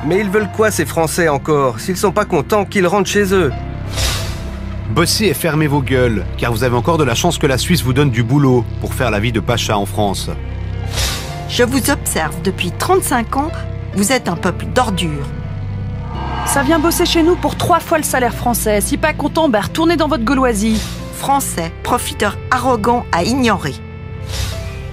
Mais ils veulent quoi ces Français encore? S'ils sont pas contents, qu'ils rentrent chez eux. Bossez et fermez vos gueules, car vous avez encore de la chance que la Suisse vous donne du boulot pour faire la vie de pacha en France. Je vous observe depuis 35 ans, vous êtes un peuple d'ordures. Ça vient bosser chez nous pour 3 fois le salaire français. Si pas content, bah retournez dans votre gauloisie. Français, profiteurs arrogants à ignorer.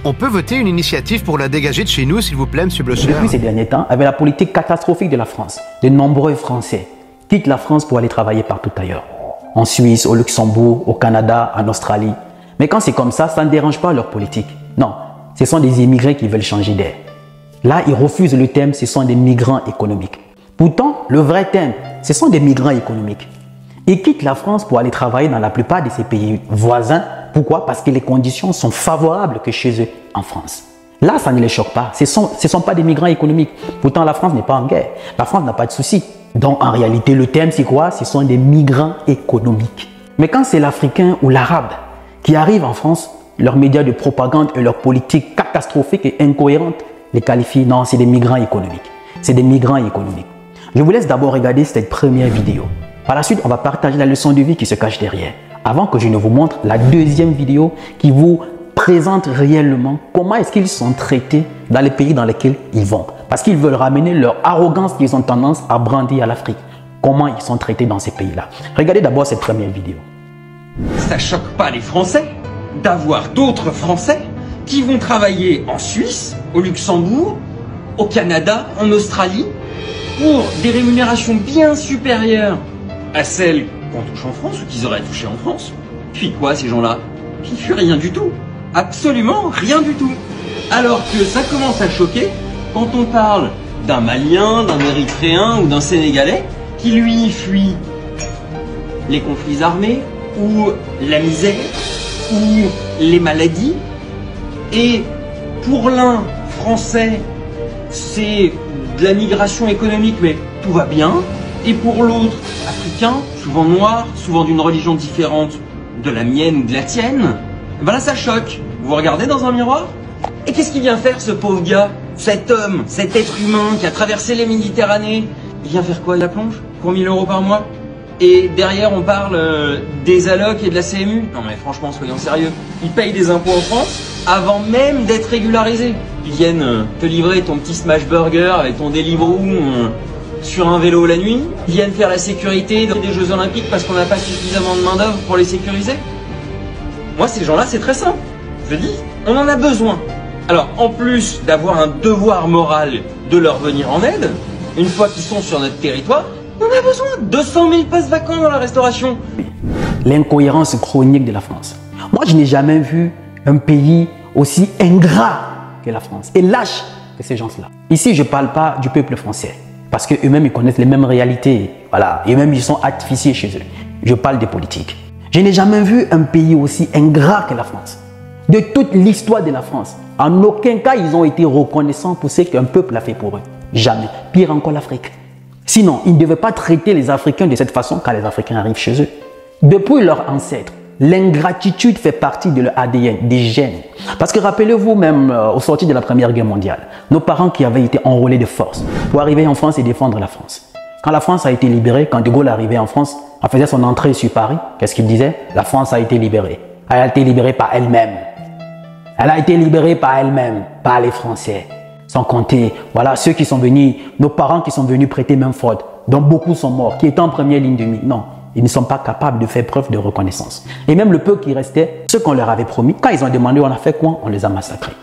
On peut voter une initiative pour la dégager de chez nous, s'il vous plaît, M. Blocher? Depuis ces derniers temps, avec la politique catastrophique de la France, de nombreux Français quittent la France pour aller travailler partout ailleurs. En Suisse, au Luxembourg, au Canada, en Australie. Mais quand c'est comme ça ne dérange pas leur politique. Non, ce sont des immigrés qui veulent changer d'air. Là, ils refusent le thème, ce sont des migrants économiques. Pourtant, le vrai thème, ce sont des migrants économiques. Ils quittent la France pour aller travailler dans la plupart de ces pays voisins. Pourquoi? Parce que les conditions sont favorables que chez eux en France. Là, ça ne les choque pas. Ce sont pas des migrants économiques. Pourtant, la France n'est pas en guerre. La France n'a pas de soucis. Donc, en réalité, le thème, c'est quoi? Ce sont des migrants économiques. Mais quand c'est l'Africain ou l'Arabe qui arrive en France, leurs médias de propagande et leur politique catastrophique et incohérente les qualifient. Non, c'est des migrants économiques. C'est des migrants économiques. Je vous laisse d'abord regarder cette première vidéo. Par la suite, on va partager la leçon de vie qui se cache derrière. Avant que je ne vous montre la deuxième vidéo qui vous présente réellement comment est-ce qu'ils sont traités dans les pays dans lesquels ils vont. Parce qu'ils veulent ramener leur arrogance qu'ils ont tendance à brandir à l'Afrique. Comment ils sont traités dans ces pays-là. Regardez d'abord cette première vidéo. Ça choque pas les Français d'avoir d'autres Français qui vont travailler en Suisse, au Luxembourg, au Canada, en Australie, pour des rémunérations bien supérieures à celles qu'on touche en France ou qu'ils auraient touché en France. Puis quoi ces gens-là? Puis rien du tout. Absolument rien du tout. Alors que ça commence à choquer quand on parle d'un Malien, d'un Érythréen ou d'un Sénégalais qui lui fuit les conflits armés ou la misère ou les maladies. Et pour l'un, français, c'est de la migration économique, mais tout va bien. Et pour l'autre, africain, souvent noir, souvent d'une religion différente de la mienne ou de la tienne, ben là ça choque. Vous regardez dans un miroir? Et qu'est-ce qu'il vient faire ce pauvre gars? Cet homme, cet être humain qui a traversé les Méditerranées? Il vient faire quoi? La plonge? Pour 1000 € par mois? Et derrière on parle des allocs et de la CMU? Non mais franchement, soyons sérieux. Ils payent des impôts en France avant même d'être régularisés. Ils viennent te livrer ton petit smash burger avec ton Deliveroo sur un vélo la nuit. Ils viennent faire la sécurité des Jeux Olympiques parce qu'on n'a pas suffisamment de main d'œuvre pour les sécuriser. Moi ces gens-là c'est très simple. Je dis, on en a besoin. Alors en plus d'avoir un devoir moral de leur venir en aide, une fois qu'ils sont sur notre territoire, on a besoin de 200 000 postes vacants dans la restauration. L'incohérence chronique de la France. Moi, je n'ai jamais vu un pays aussi ingrat que la France et lâche que ces gens-là. Ici, je ne parle pas du peuple français parce qu'eux-mêmes, ils connaissent les mêmes réalités. Voilà, eux-mêmes, ils sont artificiers chez eux. Je parle des politiques. Je n'ai jamais vu un pays aussi ingrat que la France. De toute l'histoire de la France, en aucun cas, ils ont été reconnaissants pour ce qu'un peuple a fait pour eux. Jamais. Pire encore l'Afrique. Sinon, ils ne devaient pas traiter les Africains de cette façon quand les Africains arrivent chez eux. Depuis leurs ancêtres, l'ingratitude fait partie de leur ADN, des gènes. Parce que rappelez-vous même au sortir de la Première Guerre mondiale, nos parents qui avaient été enrôlés de force pour arriver en France et défendre la France. Quand la France a été libérée, quand De Gaulle arrivait en France, en faisait son entrée sur Paris, qu'est-ce qu'il disait? La France a été libérée. Elle a été libérée par elle-même. Elle a été libérée par elle-même, par les Français. Sans compter, voilà, ceux qui sont venus, nos parents qui sont venus prêter main forte, dont beaucoup sont morts, qui étaient en première ligne de mire. Non, ils ne sont pas capables de faire preuve de reconnaissance. Et même le peu qui restait, ceux qu'on leur avait promis, quand ils ont demandé, on a fait quoi? On les a massacrés.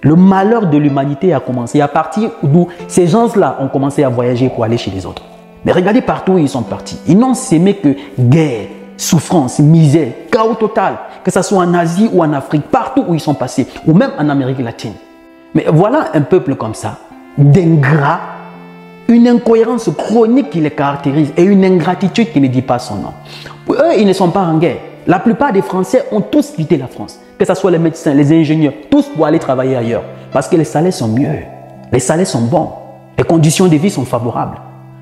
Le malheur de l'humanité a commencé à partir d'où ces gens-là ont commencé à voyager pour aller chez les autres. Mais regardez partout où ils sont partis. Ils n'ont s'aimé que guerre, souffrance, misère, chaos total. Que ce soit en Asie ou en Afrique, partout où ils sont passés, ou même en Amérique latine. Mais voilà un peuple comme ça, d'ingrat, une incohérence chronique qui les caractérise et une ingratitude qui ne dit pas son nom. Pour eux, ils ne sont pas en guerre. La plupart des Français ont tous quitté la France, que ce soit les médecins, les ingénieurs, tous pour aller travailler ailleurs. Parce que les salaires sont mieux, les salaires sont bons, les conditions de vie sont favorables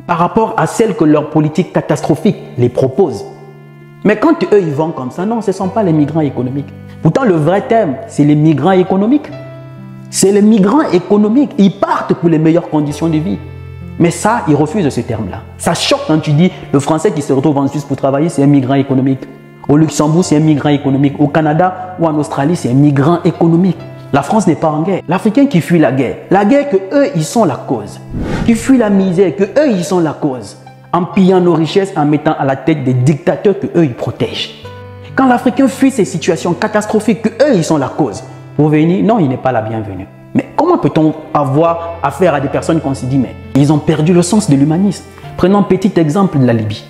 par rapport à celles que leur politique catastrophique les propose. Mais quand eux, ils vont comme ça, non, ce ne sont pas les migrants économiques. Pourtant, le vrai thème, c'est les migrants économiques. C'est les migrants économiques. Ils partent pour les meilleures conditions de vie. Mais ça, ils refusent ce terme-là. Ça choque quand tu dis le Français qui se retrouve en Suisse pour travailler, c'est un migrant économique. Au Luxembourg, c'est un migrant économique. Au Canada ou en Australie, c'est un migrant économique. La France n'est pas en guerre. L'Africain qui fuit la guerre que eux, ils sont la cause. Qui fuit la misère, que eux, ils sont la cause. En pillant nos richesses, en mettant à la tête des dictateurs que eux, ils protègent. Quand l'Africain fuit ces situations catastrophiques, que eux, ils sont la cause. Pour venir, non, il n'est pas la bienvenue. Mais comment peut-on avoir affaire à des personnes qu'on se dit, mais ils ont perdu le sens de l'humanisme. Prenons un petit exemple de la Libye.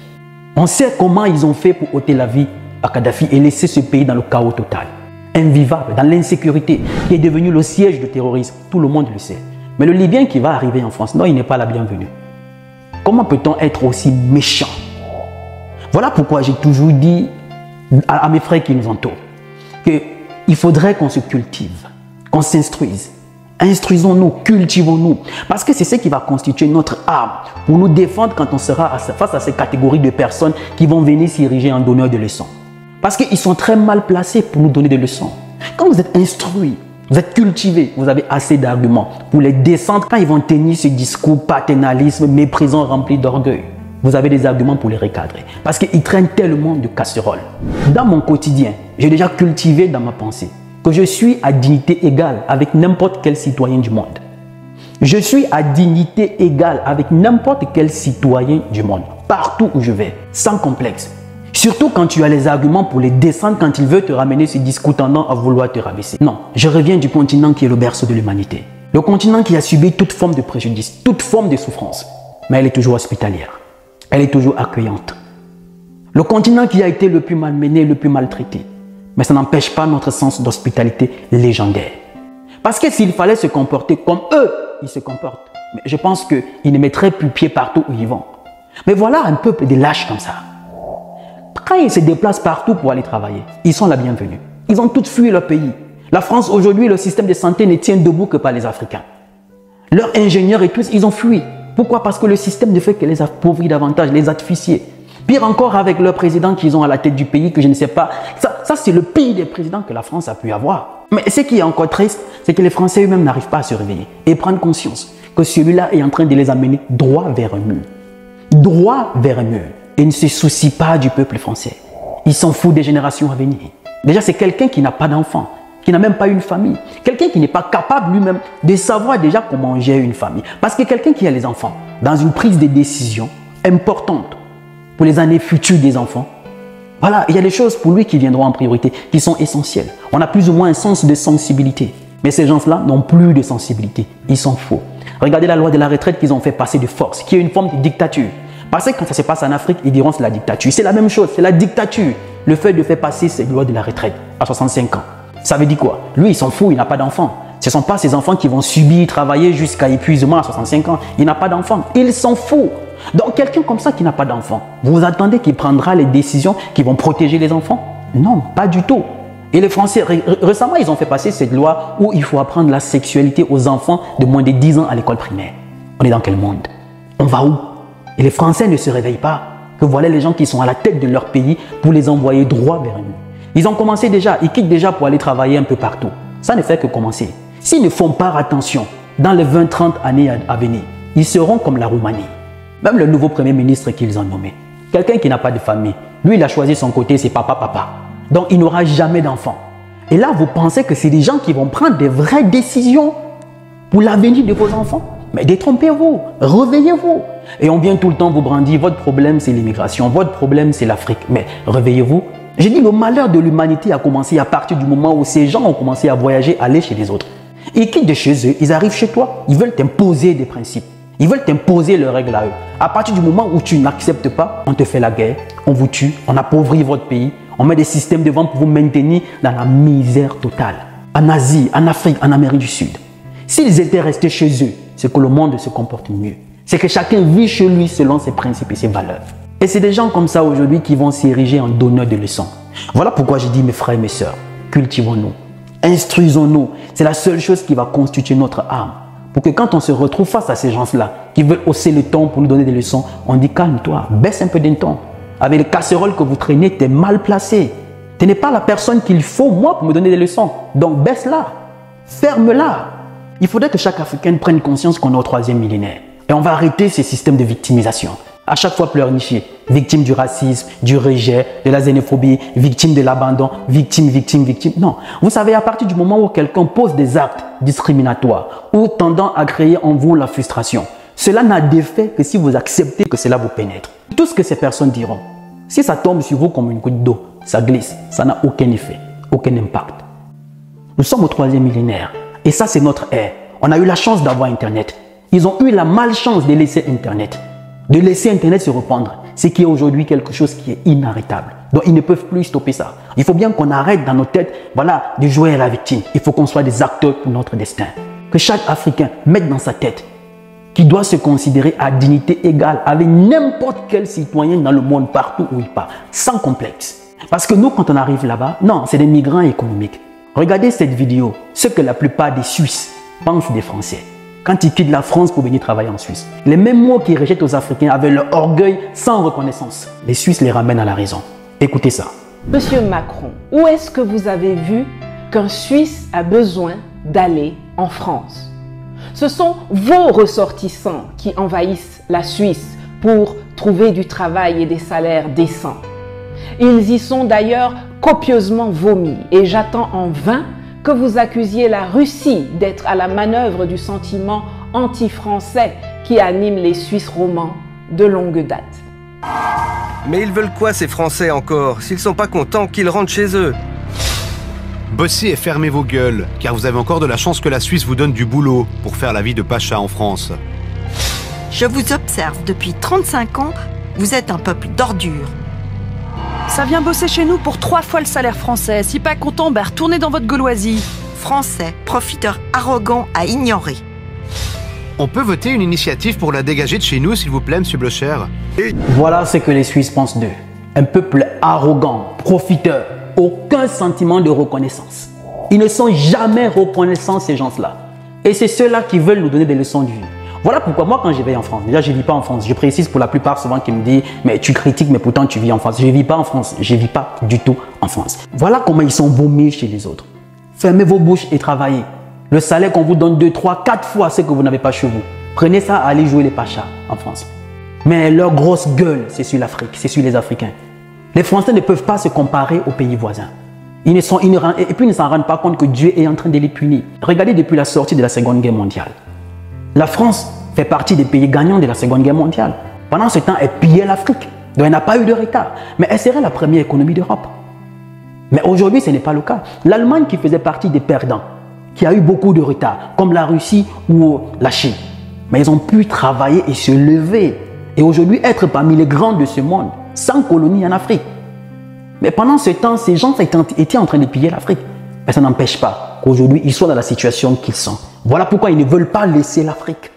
On sait comment ils ont fait pour ôter la vie à Kadhafi et laisser ce pays dans le chaos total. Invivable, dans l'insécurité, qui est devenu le siège du terrorisme. Tout le monde le sait. Mais le Libyen qui va arriver en France, non, il n'est pas la bienvenue. Comment peut-on être aussi méchant? Voilà pourquoi j'ai toujours dit à mes frères qui nous entourent qu'il faudrait qu'on se cultive, qu'on s'instruise. Instruisons-nous, cultivons-nous. Parce que c'est ce qui va constituer notre arme pour nous défendre quand on sera face à ces catégories de personnes qui vont venir s'ériger en donneurs de leçons. Parce qu'ils sont très mal placés pour nous donner des leçons. Quand vous êtes instruit, vous êtes cultivé, vous avez assez d'arguments pour les descendre quand ils vont tenir ce discours paternalisme, méprisant, rempli d'orgueil. Vous avez des arguments pour les recadrer. Parce qu'ils traînent tellement de casseroles. Dans mon quotidien, j'ai déjà cultivé dans ma pensée que je suis à dignité égale avec n'importe quel citoyen du monde. Je suis à dignité égale avec n'importe quel citoyen du monde. Partout où je vais, sans complexe. Surtout quand tu as les arguments pour les descendre quand ils veulent te ramener ce discours tendant à vouloir te rabaisser. Non, je reviens du continent qui est le berceau de l'humanité. Le continent qui a subi toute forme de préjudice, toute forme de souffrance. Mais elle est toujours hospitalière. Elle est toujours accueillante. Le continent qui a été le plus malmené, le plus maltraité. Mais ça n'empêche pas notre sens d'hospitalité légendaire. Parce que s'il fallait se comporter comme eux, ils se comportent. Mais je pense qu'ils ne mettraient plus pied partout où ils vont. Mais voilà un peuple de lâches comme ça. Quand ils se déplacent partout pour aller travailler, ils sont la bienvenue. Ils ont tous fui leur pays. La France aujourd'hui, le système de santé ne tient debout que par les Africains. Leurs ingénieurs et tous, ils ont fui. Pourquoi? Parce que le système ne fait que les appauvrir davantage, les asphyxier. Pire encore avec leur président qu'ils ont à la tête du pays, que je ne sais pas. Ça c'est le pire des présidents que la France a pu avoir. Mais ce qui est encore triste, c'est que les Français eux-mêmes n'arrivent pas à se réveiller et prendre conscience que celui-là est en train de les amener droit vers un mur. Droit vers un mur. Et ne se soucie pas du peuple français. Il s'en fout des générations à venir. Déjà, c'est quelqu'un qui n'a pas d'enfant, qui n'a même pas une famille. Quelqu'un qui n'est pas capable lui-même de savoir déjà comment gérer une famille. Parce que quelqu'un qui a les enfants, dans une prise de décision importante pour les années futures des enfants, voilà, il y a des choses pour lui qui viendront en priorité, qui sont essentielles. On a plus ou moins un sens de sensibilité. Mais ces gens-là n'ont plus de sensibilité. Ils s'en foutent. Regardez la loi de la retraite qu'ils ont fait passer de force, qui est une forme de dictature. Parce que quand ça se passe en Afrique, ils diront c'est la dictature. C'est la même chose, c'est la dictature. Le fait de faire passer cette loi de la retraite à 65 ans. Ça veut dire quoi? Lui, il s'en fout, il n'a pas d'enfant. Ce ne sont pas ces enfants qui vont subir, travailler jusqu'à épuisement à 65 ans. Il n'a pas d'enfant. Il s'en fout. Donc, quelqu'un comme ça qui n'a pas d'enfant, vous attendez qu'il prendra les décisions qui vont protéger les enfants? Non, pas du tout. Et les Français, récemment, ils ont fait passer cette loi où il faut apprendre la sexualité aux enfants de moins de 10 ans à l'école primaire. On est dans quel monde? On va où? Et les Français ne se réveillent pas. Que voilà les gens qui sont à la tête de leur pays pour les envoyer droit vers eux. Ils ont commencé déjà, ils quittent déjà pour aller travailler un peu partout. Ça ne fait que commencer. S'ils ne font pas attention, dans les 20-30 années à venir, ils seront comme la Roumanie. Même le nouveau Premier ministre qu'ils ont nommé. Quelqu'un qui n'a pas de famille. Lui, il a choisi son côté, c'est papa. Donc, il n'aura jamais d'enfant. Et là, vous pensez que c'est des gens qui vont prendre des vraies décisions pour l'avenir de vos enfants? Mais détrompez-vous, réveillez-vous. Et on vient tout le temps vous brandir, votre problème c'est l'immigration, votre problème c'est l'Afrique. Mais réveillez-vous. J'ai dit le malheur de l'humanité a commencé à partir du moment où ces gens ont commencé à voyager, aller chez les autres. Ils quittent de chez eux, ils arrivent chez toi, ils veulent t'imposer des principes. Ils veulent t'imposer leurs règles à eux. À partir du moment où tu n'acceptes pas, on te fait la guerre, on vous tue, on appauvrit votre pays, on met des systèmes devant pour vous maintenir dans la misère totale. En Asie, en Afrique, en Amérique du Sud. S'ils étaient restés chez eux, c'est que le monde se comporte mieux. C'est que chacun vit chez lui selon ses principes et ses valeurs. Et c'est des gens comme ça aujourd'hui qui vont s'ériger en donneurs de leçons. Voilà pourquoi je dis mes frères et mes sœurs, cultivons-nous, instruisons-nous. C'est la seule chose qui va constituer notre âme. Pour que quand on se retrouve face à ces gens-là, qui veulent hausser le ton pour nous donner des leçons, on dit calme-toi, baisse un peu d'un ton. Avec les casseroles que vous traînez, tu es mal placé. Tu n'es pas la personne qu'il faut, moi, pour me donner des leçons. Donc baisse-la, ferme-la. Il faudrait que chaque Africain prenne conscience qu'on est au 3e millénaire. Et on va arrêter ces systèmes de victimisation. À chaque fois pleurnicher, victime du racisme, du rejet, de la xénophobie, victime de l'abandon, victime. Non, vous savez, à partir du moment où quelqu'un pose des actes discriminatoires ou tendant à créer en vous la frustration, cela n'a d'effet que si vous acceptez que cela vous pénètre. Tout ce que ces personnes diront, si ça tombe sur vous comme une goutte d'eau, ça glisse, ça n'a aucun effet, aucun impact. Nous sommes au 3e millénaire et ça c'est notre ère. On a eu la chance d'avoir Internet. Ils ont eu la malchance de laisser Internet. De laisser Internet se répandre, ce qui est aujourd'hui quelque chose qui est inarrêtable. Donc ils ne peuvent plus stopper ça. Il faut bien qu'on arrête dans nos têtes, voilà, de jouer à la victime. Il faut qu'on soit des acteurs pour notre destin. Que chaque Africain mette dans sa tête qu'il doit se considérer à dignité égale avec n'importe quel citoyen dans le monde, partout où il part, sans complexe. Parce que nous, quand on arrive là-bas, non, c'est des migrants économiques. Regardez cette vidéo, ce que la plupart des Suisses pensent des Français. Quand ils quittent la France pour venir travailler en Suisse. Les mêmes mots qu'ils rejettent aux Africains avec leur orgueil sans reconnaissance. Les Suisses les ramènent à la raison. Écoutez ça. Monsieur Macron, où est-ce que vous avez vu qu'un Suisse a besoin d'aller en France? Ce sont vos ressortissants qui envahissent la Suisse pour trouver du travail et des salaires décents. Ils y sont d'ailleurs copieusement vomis et j'attends en vain que vous accusiez la Russie d'être à la manœuvre du sentiment anti-français qui anime les Suisses romans de longue date. Mais ils veulent quoi ces Français encore? S'ils sont pas contents, qu'ils rentrent chez eux. Bossez et fermez vos gueules, car vous avez encore de la chance que la Suisse vous donne du boulot pour faire la vie de pacha en France. Je vous observe depuis 35 ans, vous êtes un peuple d'ordures. Ça vient bosser chez nous pour 3 fois le salaire français. Si pas content, retournez dans votre gauloisie. Français, profiteurs arrogants à ignorer. On peut voter une initiative pour la dégager de chez nous, s'il vous plaît, monsieur Blocher? Voilà ce que les Suisses pensent d'eux. Un peuple arrogant, profiteur, aucun sentiment de reconnaissance. Ils ne sont jamais reconnaissants, ces gens-là. Et c'est ceux-là qui veulent nous donner des leçons de vie. Voilà pourquoi moi, quand je vais en France, déjà je ne vis pas en France. Je précise pour la plupart souvent qui me disent « mais tu critiques, mais pourtant tu vis en France ». Je ne vis pas en France, je ne vis pas du tout en France. Voilà comment ils sont vomis chez les autres. Fermez vos bouches et travaillez. Le salaire qu'on vous donne 2, 3, 4 fois ce que vous n'avez pas chez vous. Prenez ça à aller jouer les pachas en France. Mais leur grosse gueule, c'est sur l'Afrique, c'est sur les Africains. Les Français ne peuvent pas se comparer aux pays voisins. Et puis ils ne s'en rendent pas compte que Dieu est en train de les punir. Regardez depuis la sortie de la Seconde Guerre mondiale. La France fait partie des pays gagnants de la Seconde Guerre mondiale. Pendant ce temps, elle pillait l'Afrique. Donc elle n'a pas eu de retard. Mais elle serait la première économie d'Europe. Mais aujourd'hui, ce n'est pas le cas. L'Allemagne qui faisait partie des perdants, qui a eu beaucoup de retard, comme la Russie ou la Chine. Mais ils ont pu travailler et se lever. Et aujourd'hui, être parmi les grands de ce monde, sans colonie en Afrique. Mais pendant ce temps, ces gens étaient en train de piller l'Afrique. Mais ça n'empêche pas qu'aujourd'hui, ils soient dans la situation qu'ils sont. Voilà pourquoi ils ne veulent pas laisser l'Afrique.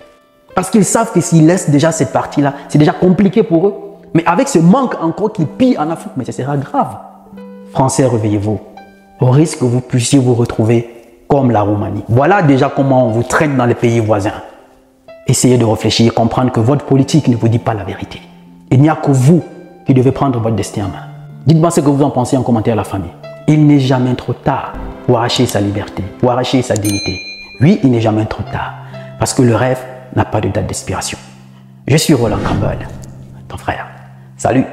Parce qu'ils savent que s'ils laissent déjà cette partie-là, c'est déjà compliqué pour eux. Mais avec ce manque encore qu'ils pillent en Afrique, mais ce sera grave. Français, réveillez-vous. Au risque que vous puissiez vous retrouver comme la Roumanie. Voilà déjà comment on vous traîne dans les pays voisins. Essayez de réfléchir et comprendre que votre politique ne vous dit pas la vérité. Il n'y a que vous qui devez prendre votre destin en main. Dites-moi ce que vous en pensez en commentaire à la famille. Il n'est jamais trop tard pour arracher sa liberté, pour arracher sa dignité. Oui, il n'est jamais trop tard. Parce que le rêve n'a pas de date d'expiration. Je suis Roland Campbell, ton frère. Salut!